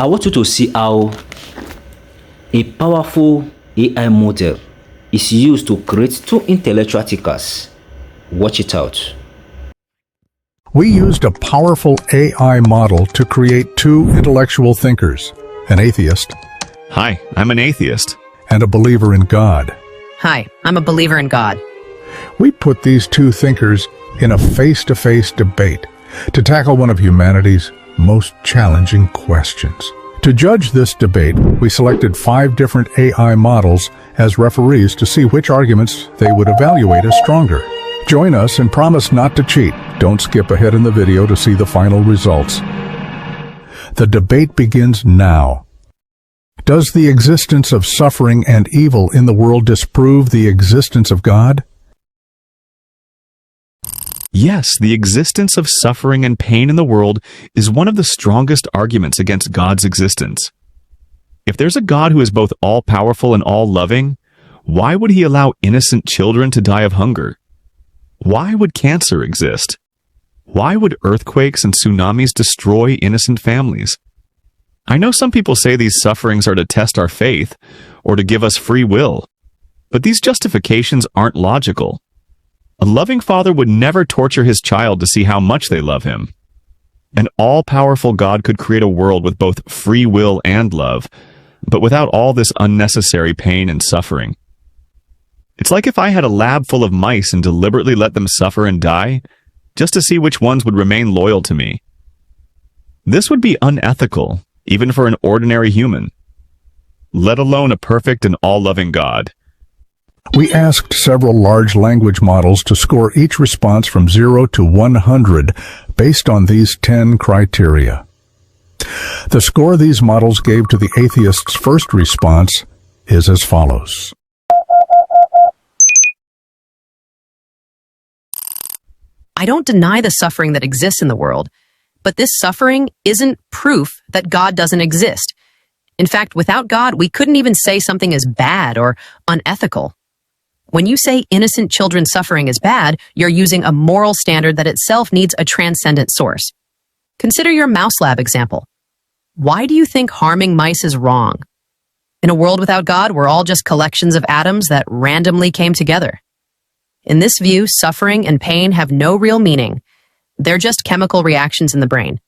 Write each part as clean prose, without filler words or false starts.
I want you to see how a powerful AI model is used to create two intellectual thinkers. Watch it out. We used a powerful AI model to create two intellectual thinkers, an atheist Hi, I'm an atheist. and a believer in God. Hi, I'm a believer in God. We put these two thinkers in a face-to-face debate to tackle one of humanity's most challenging questions. To judge this debate, we selected 5 different AI models as referees to see which arguments they would evaluate as stronger. Join us and promise not to cheat. Don't skip ahead in the video to see the final results. The debate begins now. Does the existence of suffering and evil in the world disprove the existence of God? Yes, the existence of suffering and pain in the world is one of the strongest arguments against God's existence. If there's a God who is both all-powerful and all-loving, why would he allow innocent children to die of hunger? Why would cancer exist? Why would earthquakes and tsunamis destroy innocent families? I know some people say these sufferings are to test our faith or to give us free will, but these justifications aren't logical. A loving father would never torture his child to see how much they love him. An all-powerful God could create a world with both free will and love, but without all this unnecessary pain and suffering. It's like if I had a lab full of mice and deliberately let them suffer and die, just to see which ones would remain loyal to me. This would be unethical, even for an ordinary human, let alone a perfect and all-loving God. We asked several large language models to score each response from 0 to 100 based on these 10 criteria. The score these models gave to the atheist's first response is as follows. I don't deny the suffering that exists in the world, but this suffering isn't proof that God doesn't exist. In fact, without God, we couldn't even say something is bad or unethical. When you say innocent children suffering is bad, you're using a moral standard that itself needs a transcendent source. Consider your mouse lab example. Why do you think harming mice is wrong? In a world without God, we're all just collections of atoms that randomly came together. In this view, suffering and pain have no real meaning. They're just chemical reactions in the brain.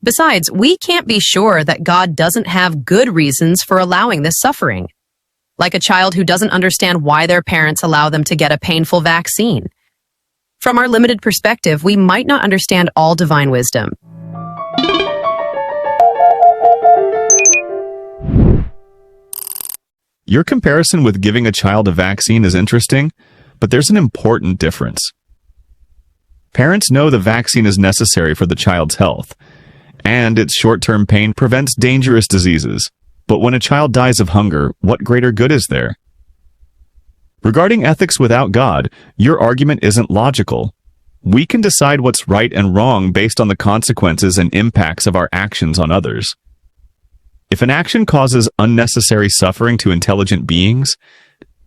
Besides, we can't be sure that God doesn't have good reasons for allowing this suffering. Like a child who doesn't understand why their parents allow them to get a painful vaccine. From our limited perspective, we might not understand all divine wisdom. Your comparison with giving a child a vaccine is interesting, but there's an important difference. Parents know the vaccine is necessary for the child's health, and its short-term pain prevents dangerous diseases. But when a child dies of hunger, what greater good is there? Regarding ethics without God, your argument isn't logical. We can decide what's right and wrong based on the consequences and impacts of our actions on others. If an action causes unnecessary suffering to intelligent beings,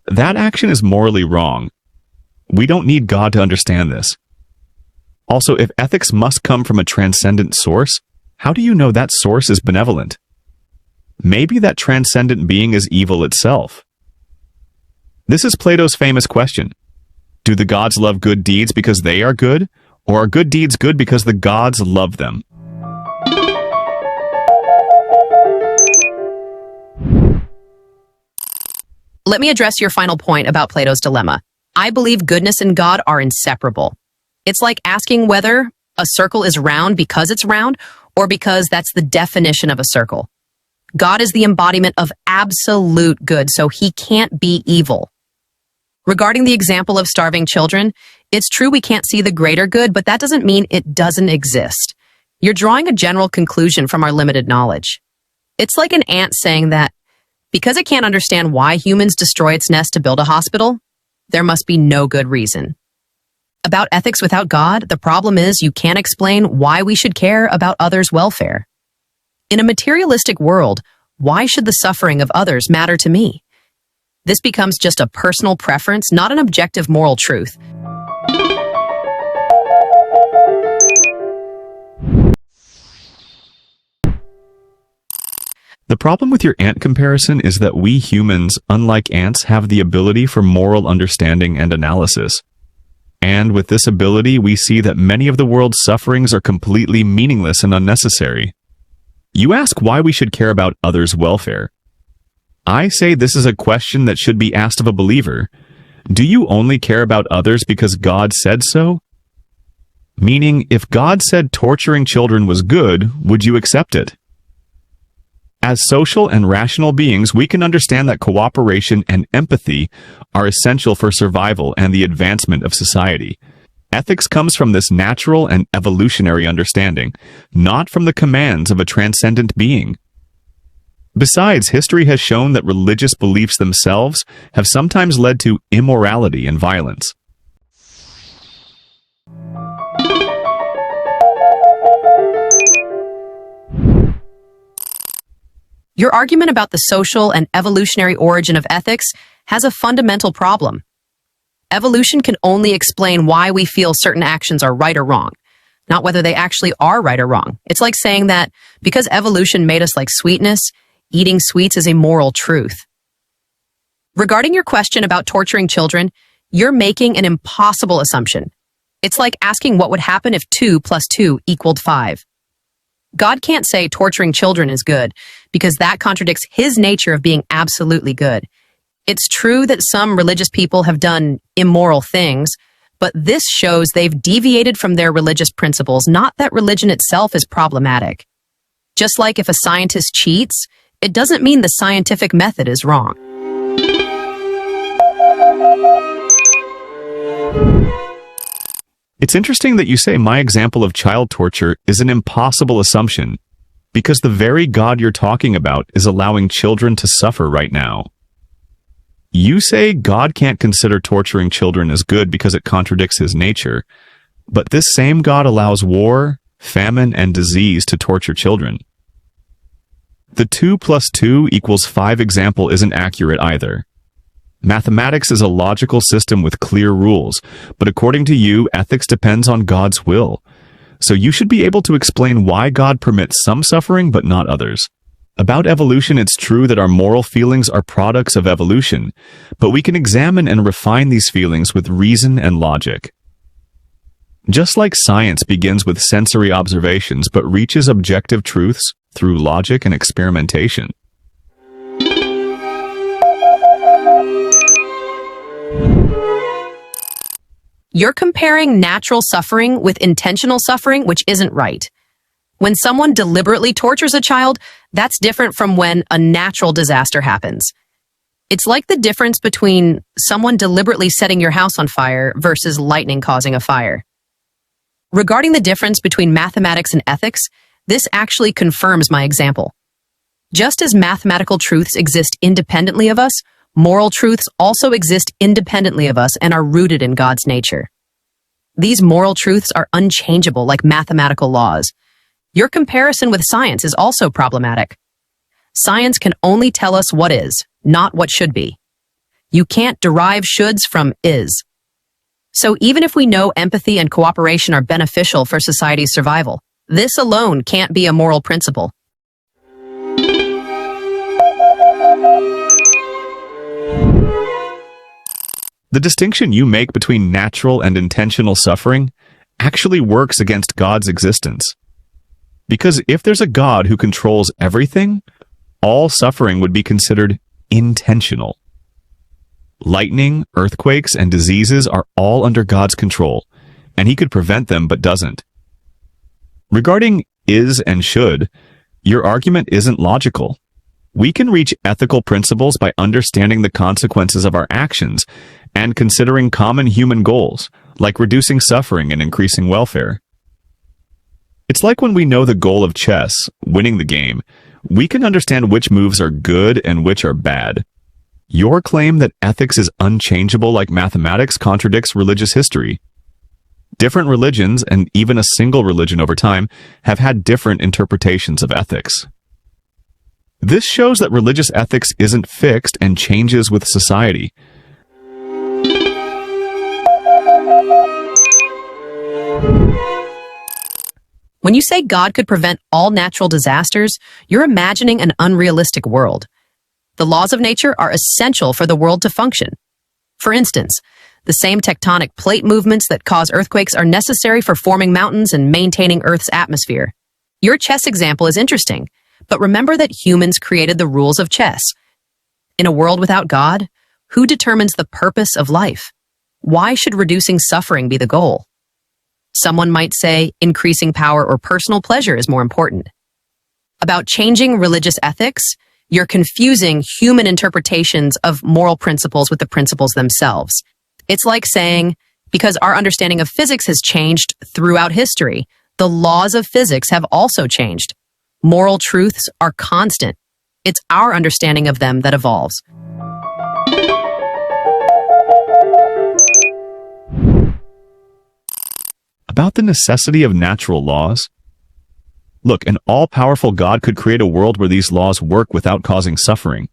that action is morally wrong. We don't need God to understand this. Also, if ethics must come from a transcendent source, how do you know that source is benevolent? Maybe that transcendent being is evil itself. This is Plato's famous question. Do the gods love good deeds because they are good, or are good deeds good because the gods love them? Let me address your final point about Plato's dilemma. I believe goodness and God are inseparable. It's like asking whether a circle is round because it's round, or because that's the definition of a circle. God is the embodiment of absolute good, so he can't be evil. Regarding the example of starving children, it's true we can't see the greater good, but that doesn't mean it doesn't exist. You're drawing a general conclusion from our limited knowledge. It's like an ant saying that because it can't understand why humans destroy its nest to build a hospital, there must be no good reason. About ethics without God, the problem is you can't explain why we should care about others' welfare. In a materialistic world, why should the suffering of others matter to me? This becomes just a personal preference, not an objective moral truth. The problem with your ant comparison is that we humans, unlike ants, have the ability for moral understanding and analysis. And with this ability, we see that many of the world's sufferings are completely meaningless and unnecessary. You ask why we should care about others' welfare. I say this is a question that should be asked of a believer. Do you only care about others because God said so? Meaning, if God said torturing children was good, would you accept it? As social and rational beings, we can understand that cooperation and empathy are essential for survival and the advancement of society. Ethics comes from this natural and evolutionary understanding, not from the commands of a transcendent being. Besides, history has shown that religious beliefs themselves have sometimes led to immorality and violence. Your argument about the social and evolutionary origin of ethics has a fundamental problem. Evolution can only explain why we feel certain actions are right or wrong, not whether they actually are right or wrong. It's like saying that because evolution made us like sweetness, eating sweets is a moral truth. Regarding your question about torturing children, you're making an impossible assumption. It's like asking what would happen if 2 + 2 = 5. God can't say torturing children is good, because that contradicts his nature of being absolutely good. It's true that some religious people have done immoral things, but this shows they've deviated from their religious principles, not that religion itself is problematic. Just like if a scientist cheats, it doesn't mean the scientific method is wrong. It's interesting that you say my example of child torture is an impossible assumption, because the very God you're talking about is allowing children to suffer right now. You say God can't consider torturing children as good because it contradicts his nature, but this same God allows war, famine, and disease to torture children. The 2 + 2 = 5 example isn't accurate either. Mathematics is a logical system with clear rules, but according to you, ethics depends on God's will. So you should be able to explain why God permits some suffering but not others. About evolution, it's true that our moral feelings are products of evolution, but we can examine and refine these feelings with reason and logic. Just like science begins with sensory observations but reaches objective truths through logic and experimentation. You're comparing natural suffering with intentional suffering, which isn't right. When someone deliberately tortures a child, that's different from when a natural disaster happens. It's like the difference between someone deliberately setting your house on fire versus lightning causing a fire. Regarding the difference between mathematics and ethics, this actually confirms my example. Just as mathematical truths exist independently of us, moral truths also exist independently of us and are rooted in God's nature. These moral truths are unchangeable like mathematical laws. Your comparison with science is also problematic. Science can only tell us what is, not what should be. You can't derive shoulds from is. So even if we know empathy and cooperation are beneficial for society's survival, this alone can't be a moral principle. The distinction you make between natural and intentional suffering actually works against God's existence. Because if there's a God who controls everything, all suffering would be considered intentional. Lightning, earthquakes, and diseases are all under God's control, and he could prevent them but doesn't. Regarding is and should, your argument isn't logical. We can reach ethical principles by understanding the consequences of our actions and considering common human goals, like reducing suffering and increasing welfare. It's like when we know the goal of chess, winning the game, we can understand which moves are good and which are bad. Your claim that ethics is unchangeable like mathematics contradicts religious history. Different religions, and even a single religion over time, have had different interpretations of ethics. This shows that religious ethics isn't fixed and changes with society. When you say God could prevent all natural disasters, you're imagining an unrealistic world. The laws of nature are essential for the world to function. For instance, the same tectonic plate movements that cause earthquakes are necessary for forming mountains and maintaining Earth's atmosphere. Your chess example is interesting, but remember that humans created the rules of chess. In a world without God, who determines the purpose of life? Why should reducing suffering be the goal? Someone might say increasing power or personal pleasure is more important. About changing religious ethics, you're confusing human interpretations of moral principles with the principles themselves. It's like saying, because our understanding of physics has changed throughout history, the laws of physics have also changed. Moral truths are constant. It's our understanding of them that evolves. About the necessity of natural laws? Look, an all-powerful God could create a world where these laws work without causing suffering.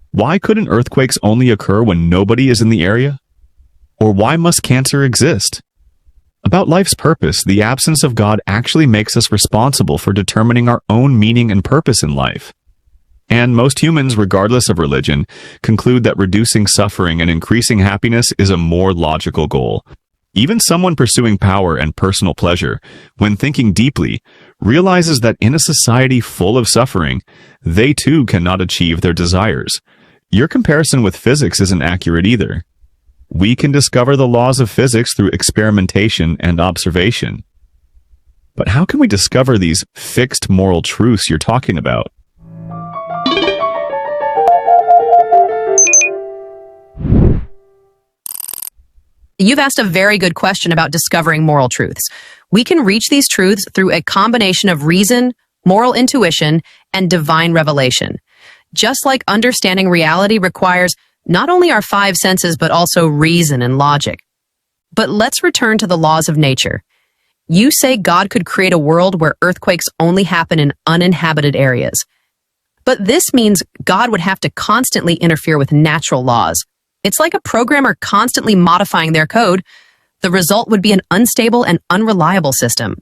Why couldn't earthquakes only occur when nobody is in the area? Or why must cancer exist? About life's purpose, the absence of God actually makes us responsible for determining our own meaning and purpose in life. And most humans, regardless of religion, conclude that reducing suffering and increasing happiness is a more logical goal. Even someone pursuing power and personal pleasure, when thinking deeply, realizes that in a society full of suffering, they too cannot achieve their desires. Your comparison with physics isn't accurate either. We can discover the laws of physics through experimentation and observation. But how can we discover these fixed moral truths you're talking about? You've asked a very good question about discovering moral truths. We can reach these truths through a combination of reason, moral intuition, and divine revelation. Just like understanding reality requires not only our five senses, but also reason and logic. But let's return to the laws of nature. You say God could create a world where earthquakes only happen in uninhabited areas. But this means God would have to constantly interfere with natural laws. It's like a programmer constantly modifying their code. The result would be an unstable and unreliable system.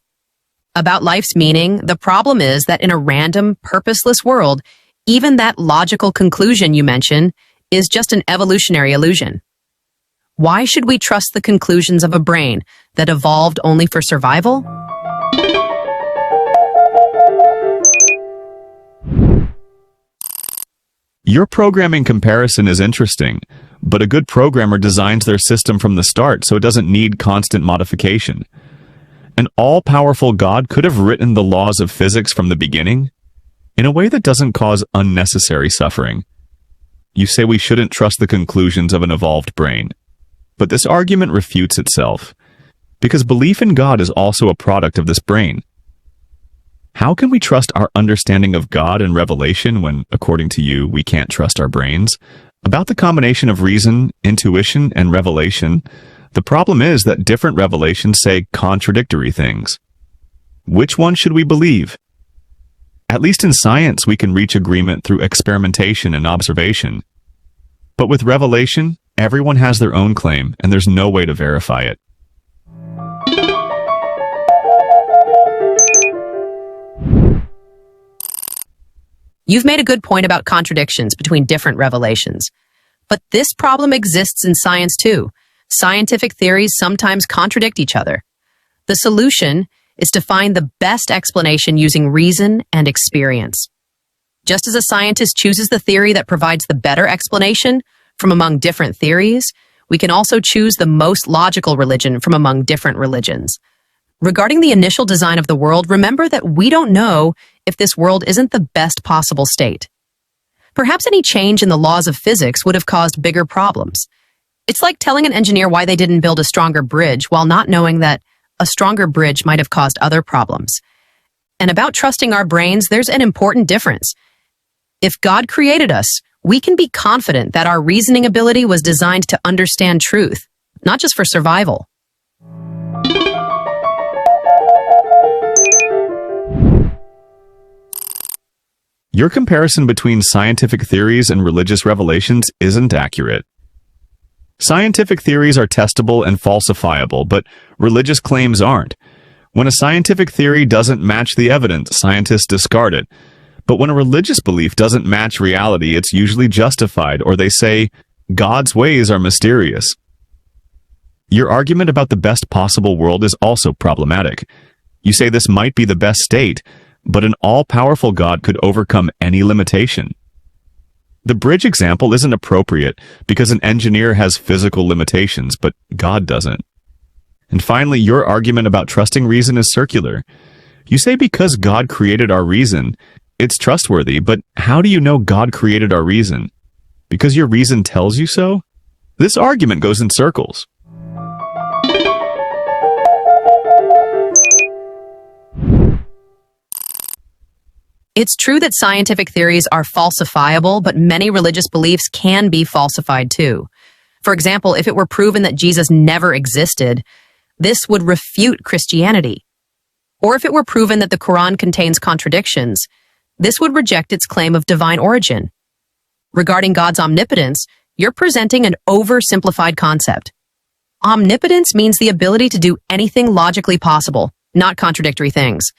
About life's meaning, the problem is that in a random, purposeless world, even that logical conclusion you mention is just an evolutionary illusion. Why should we trust the conclusions of a brain that evolved only for survival? Your programming comparison is interesting, but a good programmer designs their system from the start so it doesn't need constant modification. An all-powerful God could have written the laws of physics from the beginning in a way that doesn't cause unnecessary suffering. You say we shouldn't trust the conclusions of an evolved brain, but this argument refutes itself, because belief in God is also a product of this brain. How can we trust our understanding of God and revelation when, according to you, we can't trust our brains? About the combination of reason, intuition, and revelation, the problem is that different revelations say contradictory things. Which one should we believe? At least in science, we can reach agreement through experimentation and observation. But with revelation, everyone has their own claim, and there's no way to verify it. You've made a good point about contradictions between different revelations. But this problem exists in science too. Scientific theories sometimes contradict each other. The solution is to find the best explanation using reason and experience. Just as a scientist chooses the theory that provides the better explanation from among different theories, we can also choose the most logical religion from among different religions. Regarding the initial design of the world, remember that we don't know if this world isn't the best possible state. Perhaps any change in the laws of physics would have caused bigger problems. It's like telling an engineer why they didn't build a stronger bridge while not knowing that a stronger bridge might have caused other problems. And about trusting our brains, there's an important difference. If God created us, we can be confident that our reasoning ability was designed to understand truth, not just for survival. Your comparison between scientific theories and religious revelations isn't accurate. Scientific theories are testable and falsifiable, but religious claims aren't. When a scientific theory doesn't match the evidence, scientists discard it. But when a religious belief doesn't match reality, it's usually justified, or they say, God's ways are mysterious. Your argument about the best possible world is also problematic. You say this might be the best state, but an all-powerful God could overcome any limitation. The bridge example isn't appropriate because an engineer has physical limitations, but God doesn't. And finally, your argument about trusting reason is circular. You say because God created our reason, it's trustworthy, but how do you know God created our reason? Because your reason tells you so? This argument goes in circles. It's true that scientific theories are falsifiable, but many religious beliefs can be falsified too. For example, if it were proven that Jesus never existed, this would refute Christianity. Or if it were proven that the Quran contains contradictions, this would reject its claim of divine origin. Regarding God's omnipotence, you're presenting an oversimplified concept. Omnipotence means the ability to do anything logically possible, not contradictory things.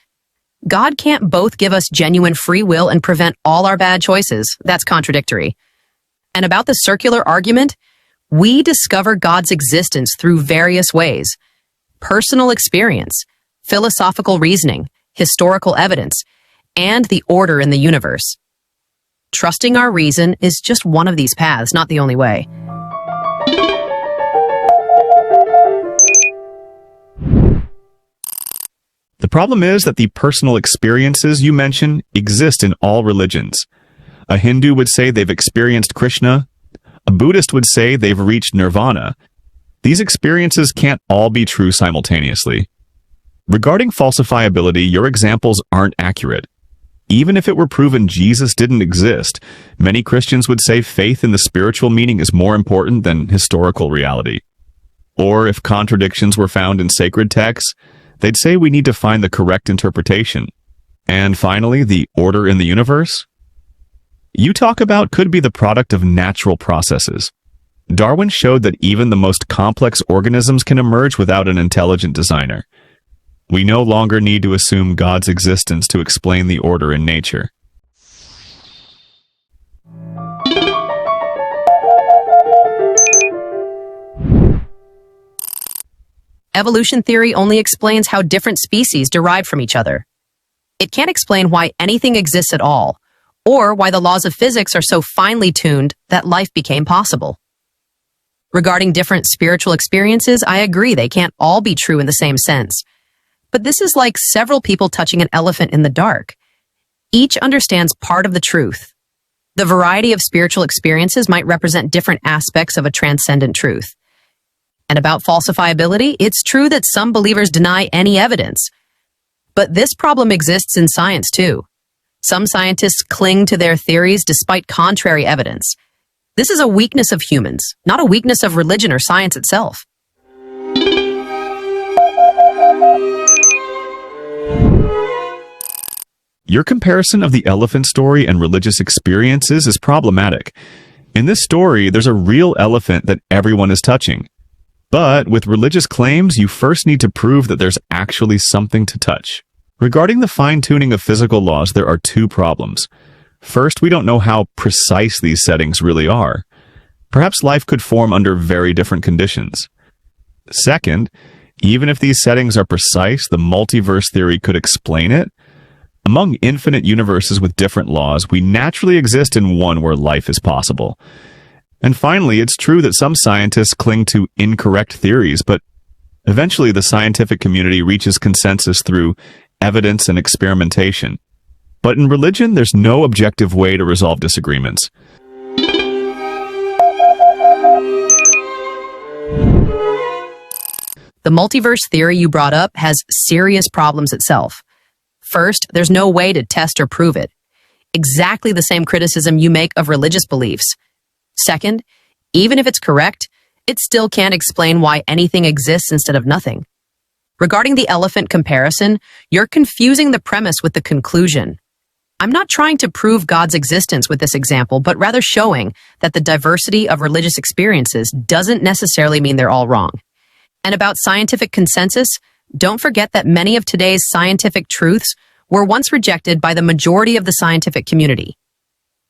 God can't both give us genuine free will and prevent all our bad choices. That's contradictory. And about the circular argument, we discover God's existence through various ways: personal experience, philosophical reasoning, historical evidence, and the order in the universe. Trusting our reason is just one of these paths, not the only way. The problem is that the personal experiences you mention exist in all religions. A Hindu would say they've experienced Krishna. A Buddhist would say they've reached nirvana. These experiences can't all be true simultaneously. Regarding falsifiability, your examples aren't accurate. Even if it were proven Jesus didn't exist, many Christians would say faith in the spiritual meaning is more important than historical reality. Or if contradictions were found in sacred texts, they'd say we need to find the correct interpretation. And finally, the order in the universe you talk about could be the product of natural processes. Darwin showed that even the most complex organisms can emerge without an intelligent designer. We no longer need to assume God's existence to explain the order in nature. Evolution theory only explains how different species derived from each other. It can't explain why anything exists at all, or why the laws of physics are so finely tuned that life became possible. Regarding different spiritual experiences, I agree they can't all be true in the same sense. But this is like several people touching an elephant in the dark. Each understands part of the truth. The variety of spiritual experiences might represent different aspects of a transcendent truth. And about falsifiability, it's true that some believers deny any evidence. But this problem exists in science too. Some scientists cling to their theories despite contrary evidence. This is a weakness of humans, not a weakness of religion or science itself. Your comparison of the elephant story and religious experiences is problematic. In this story, there's a real elephant that everyone is touching. But with religious claims, you first need to prove that there's actually something to touch. Regarding the fine-tuning of physical laws, there are two problems. First, we don't know how precise these settings really are. Perhaps life could form under very different conditions. Second, even if these settings are precise, the multiverse theory could explain it. Among infinite universes with different laws, we naturally exist in one where life is possible. And finally, it's true that some scientists cling to incorrect theories, but eventually the scientific community reaches consensus through evidence and experimentation. But in religion, there's no objective way to resolve disagreements. The multiverse theory you brought up has serious problems itself. First, there's no way to test or prove it. Exactly the same criticism you make of religious beliefs. Second, even if it's correct, it still can't explain why anything exists instead of nothing. Regarding the elephant comparison, you're confusing the premise with the conclusion. I'm not trying to prove God's existence with this example, but rather showing that the diversity of religious experiences doesn't necessarily mean they're all wrong. And about scientific consensus, Don't forget that many of today's scientific truths were once rejected by the majority of the scientific community.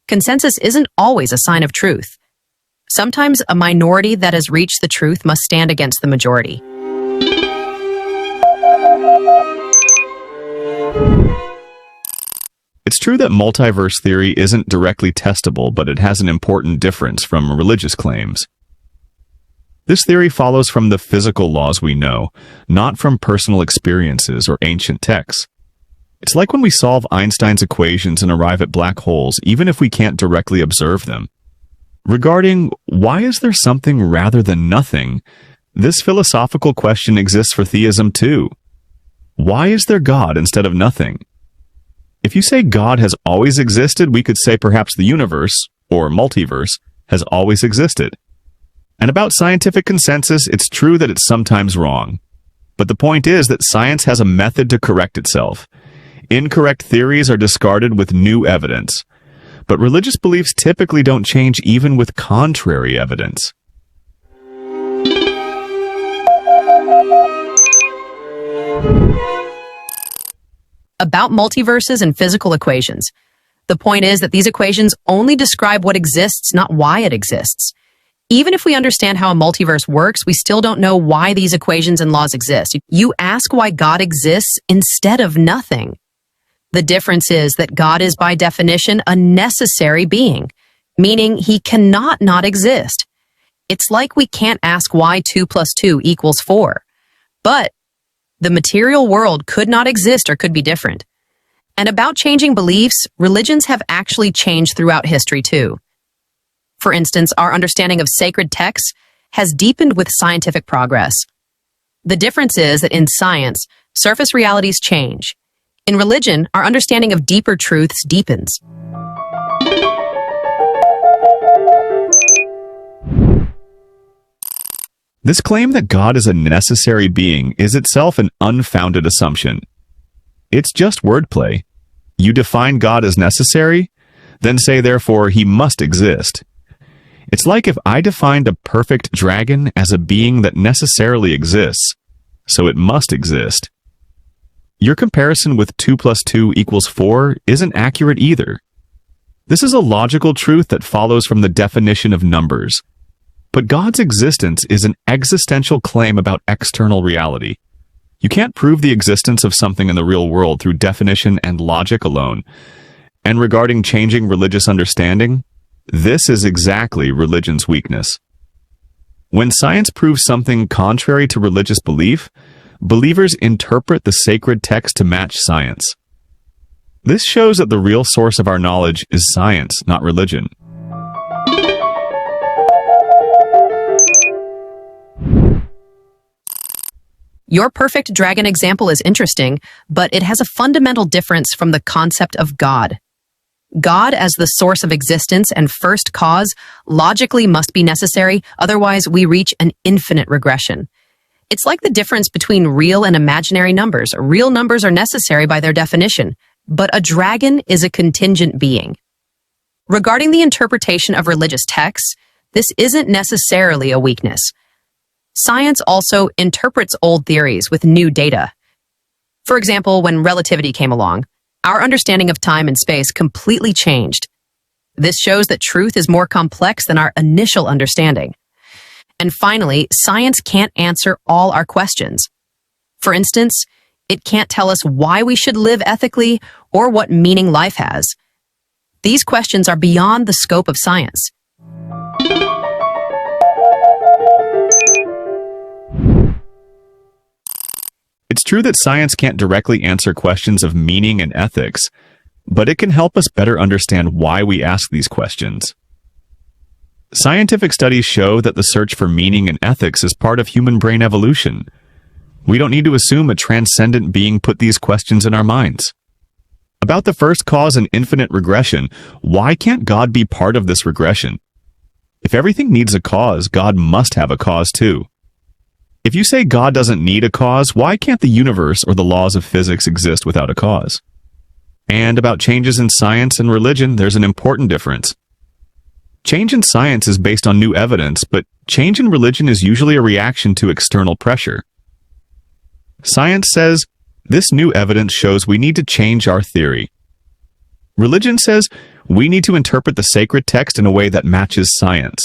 Consensus isn't always a sign of truth. Sometimes a minority that has reached the truth must stand against the majority. It's true that multiverse theory isn't directly testable, but it has an important difference from religious claims. This theory follows from the physical laws we know, not from personal experiences or ancient texts. It's like when we solve Einstein's equations and arrive at black holes, even if we can't directly observe them. Regarding why is there something rather than nothing, this philosophical question exists for theism too. Why is there God instead of nothing? If you say God has always existed, we could say perhaps the universe, or multiverse, has always existed. And about scientific consensus, it's true that it's sometimes wrong. But the point is that science has a method to correct itself. Incorrect theories are discarded with new evidence. But religious beliefs typically don't change even with contrary evidence. About multiverses and physical equations. The point is that these equations only describe what exists, not why it exists. Even if we understand how a multiverse works, we still don't know why these equations and laws exist. You ask why God exists instead of nothing. The difference is that God is by definition a necessary being, meaning he cannot not exist. It's like we can't ask why 2 + 2 = 4. But the material world could not exist or could be different. And about changing beliefs, religions have actually changed throughout history too. For instance, our understanding of sacred texts has deepened with scientific progress. The difference is that in science, surface realities change. In religion, our understanding of deeper truths deepens. This claim that God is a necessary being is itself an unfounded assumption. It's just wordplay. You define God as necessary, then say therefore he must exist. It's like if I defined a perfect dragon as a being that necessarily exists, so it must exist. Your comparison with 2 + 2 = 4 isn't accurate either. This is a logical truth that follows from the definition of numbers. But God's existence is an existential claim about external reality. You can't prove the existence of something in the real world through definition and logic alone. And regarding changing religious understanding, this is exactly religion's weakness. When science proves something contrary to religious belief, believers interpret the sacred text to match science. This shows that the real source of our knowledge is science, not religion. Your perfect dragon example is interesting, but it has a fundamental difference from the concept of God. God, as the source of existence and first cause, logically must be necessary, otherwise we reach an infinite regression. It's like the difference between real and imaginary numbers. Real numbers are necessary by their definition, but a dragon is a contingent being. Regarding the interpretation of religious texts, this isn't necessarily a weakness. Science also interprets old theories with new data. For example, when relativity came along, our understanding of time and space completely changed. This shows that truth is more complex than our initial understanding. And finally, science can't answer all our questions. For instance, it can't tell us why we should live ethically or what meaning life has. These questions are beyond the scope of science. It's true that science can't directly answer questions of meaning and ethics, but it can help us better understand why we ask these questions. Scientific studies show that the search for meaning and ethics is part of human brain evolution. We don't need to assume a transcendent being put these questions in our minds. About the first cause and infinite regression, why can't God be part of this regression? If everything needs a cause, God must have a cause too. If you say God doesn't need a cause, why can't the universe or the laws of physics exist without a cause? And about changes in science and religion, there's an important difference. Change in science is based on new evidence, but change in religion is usually a reaction to external pressure. Science says, this new evidence shows we need to change our theory. Religion says, we need to interpret the sacred text in a way that matches science.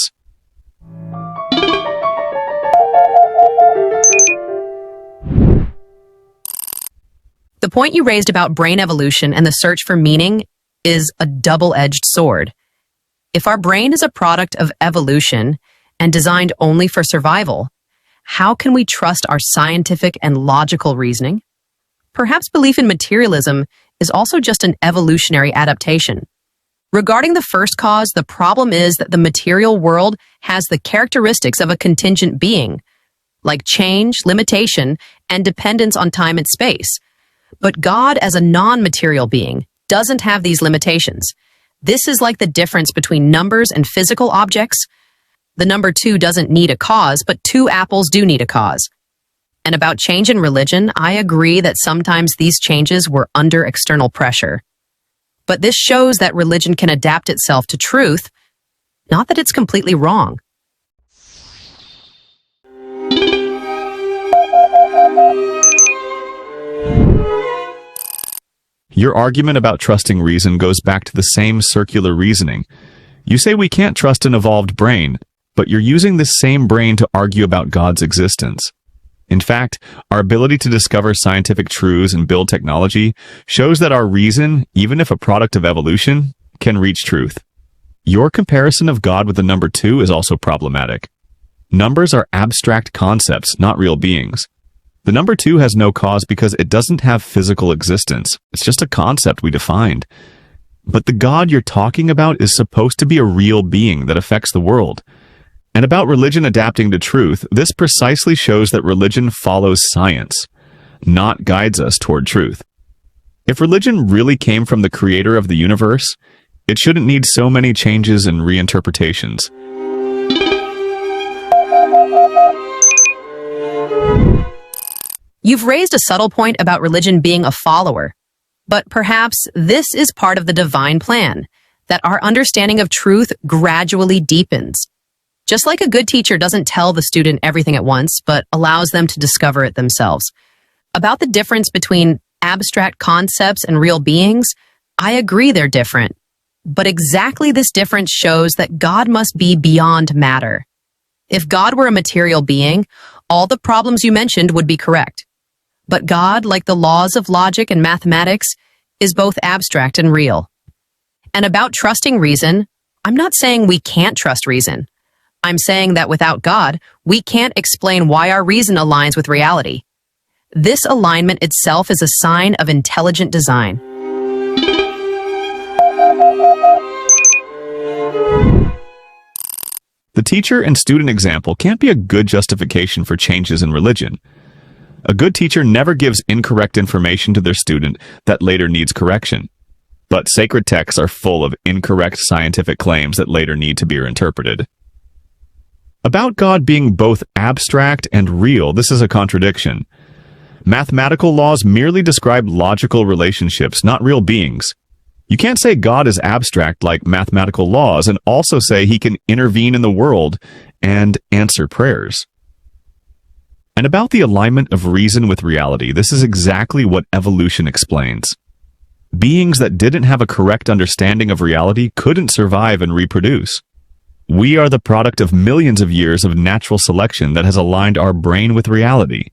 The point you raised about brain evolution and the search for meaning is a double-edged sword. If our brain is a product of evolution and designed only for survival, how can we trust our scientific and logical reasoning? Perhaps belief in materialism is also just an evolutionary adaptation. Regarding the first cause, the problem is that the material world has the characteristics of a contingent being, like change, limitation, and dependence on time and space. But God, as a non-material being, doesn't have these limitations. This is like the difference between numbers and physical objects. The number 2 doesn't need a cause, but 2 apples do need a cause. And about change in religion, I agree that sometimes these changes were under external pressure. But this shows that religion can adapt itself to truth, not that it's completely wrong. Your argument about trusting reason goes back to the same circular reasoning. You say we can't trust an evolved brain, but you're using this same brain to argue about God's existence. In fact, our ability to discover scientific truths and build technology shows that our reason, even if a product of evolution, can reach truth. Your comparison of God with the number 2 is also problematic. Numbers are abstract concepts, not real beings. The number 2 has no cause because it doesn't have physical existence. It's just a concept we defined. But the God you're talking about is supposed to be a real being that affects the world. And about religion adapting to truth, this precisely shows that religion follows science, not guides us toward truth. If religion really came from the creator of the universe, it shouldn't need so many changes and reinterpretations. You've raised a subtle point about religion being a follower, but perhaps this is part of the divine plan, that our understanding of truth gradually deepens. Just like a good teacher doesn't tell the student everything at once, but allows them to discover it themselves. About the difference between abstract concepts and real beings, I agree they're different. But exactly this difference shows that God must be beyond matter. If God were a material being, all the problems you mentioned would be correct. But God, like the laws of logic and mathematics, is both abstract and real. And about trusting reason, I'm not saying we can't trust reason. I'm saying that without God, we can't explain why our reason aligns with reality. This alignment itself is a sign of intelligent design. The teacher and student example can't be a good justification for changes in religion. A good teacher never gives incorrect information to their student that later needs correction. But sacred texts are full of incorrect scientific claims that later need to be reinterpreted. About God being both abstract and real, this is a contradiction. Mathematical laws merely describe logical relationships, not real beings. You can't say God is abstract like mathematical laws and also say he can intervene in the world and answer prayers. And about the alignment of reason with reality, this is exactly what evolution explains. Beings that didn't have a correct understanding of reality couldn't survive and reproduce. We are the product of millions of years of natural selection that has aligned our brain with reality.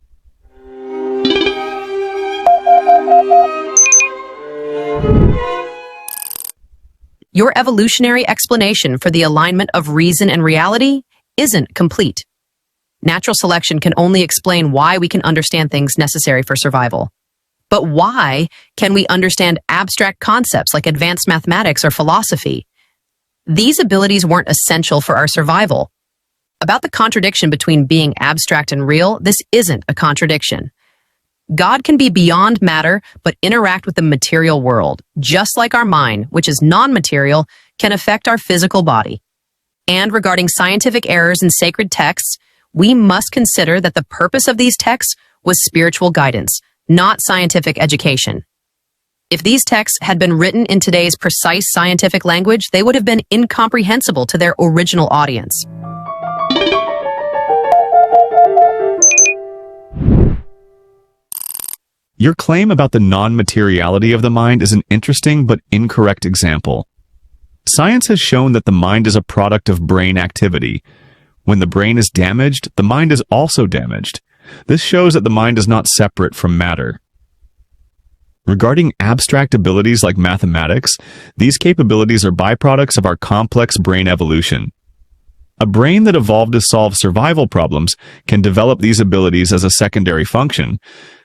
Your evolutionary explanation for the alignment of reason and reality isn't complete. Natural selection can only explain why we can understand things necessary for survival. But why can we understand abstract concepts like advanced mathematics or philosophy? These abilities weren't essential for our survival. About the contradiction between being abstract and real, this isn't a contradiction. God can be beyond matter, but interact with the material world, just like our mind, which is non-material, can affect our physical body. And regarding scientific errors in sacred texts, we must consider that the purpose of these texts was spiritual guidance, not scientific education. If these texts had been written in today's precise scientific language, they would have been incomprehensible to their original audience. Your claim about the non-materiality of the mind is an interesting but incorrect example. Science has shown that the mind is a product of brain activity. When the brain is damaged, the mind is also damaged. This shows that the mind is not separate from matter. Regarding abstract abilities like mathematics, these capabilities are byproducts of our complex brain evolution. A brain that evolved to solve survival problems can develop these abilities as a secondary function,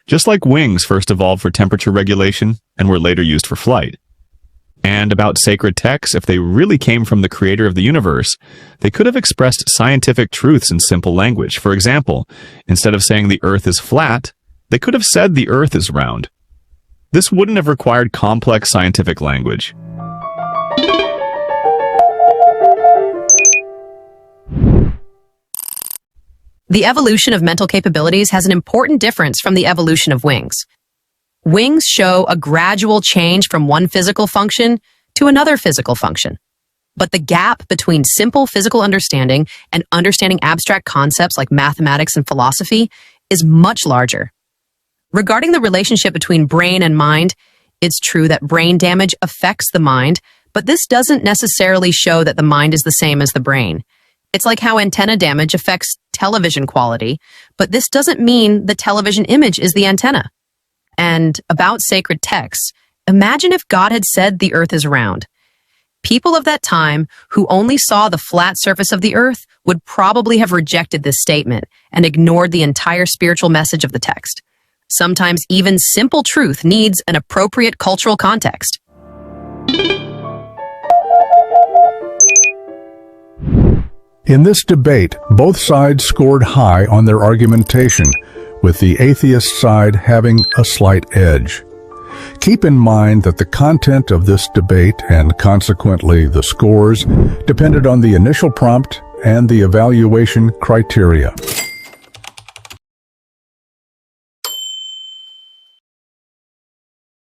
just like wings first evolved for temperature regulation and were later used for flight. And about sacred texts, if they really came from the creator of the universe, they could have expressed scientific truths in simple language. For example, instead of saying the earth is flat, they could have said the earth is round. This wouldn't have required complex scientific language. The evolution of mental capabilities has an important difference from the evolution of wings. Wings show a gradual change from one physical function to another physical function. But the gap between simple physical understanding and understanding abstract concepts like mathematics and philosophy is much larger. Regarding the relationship between brain and mind, it's true that brain damage affects the mind, but this doesn't necessarily show that the mind is the same as the brain. It's like how antenna damage affects television quality, but this doesn't mean the television image is the antenna. And about sacred texts, imagine if God had said the earth is round. People of that time who only saw the flat surface of the earth would probably have rejected this statement and ignored the entire spiritual message of the text. Sometimes even simple truth needs an appropriate cultural context. In this debate, both sides scored high on their argumentation, with the atheist side having a slight edge. Keep in mind that the content of this debate, and consequently the scores, depended on the initial prompt and the evaluation criteria.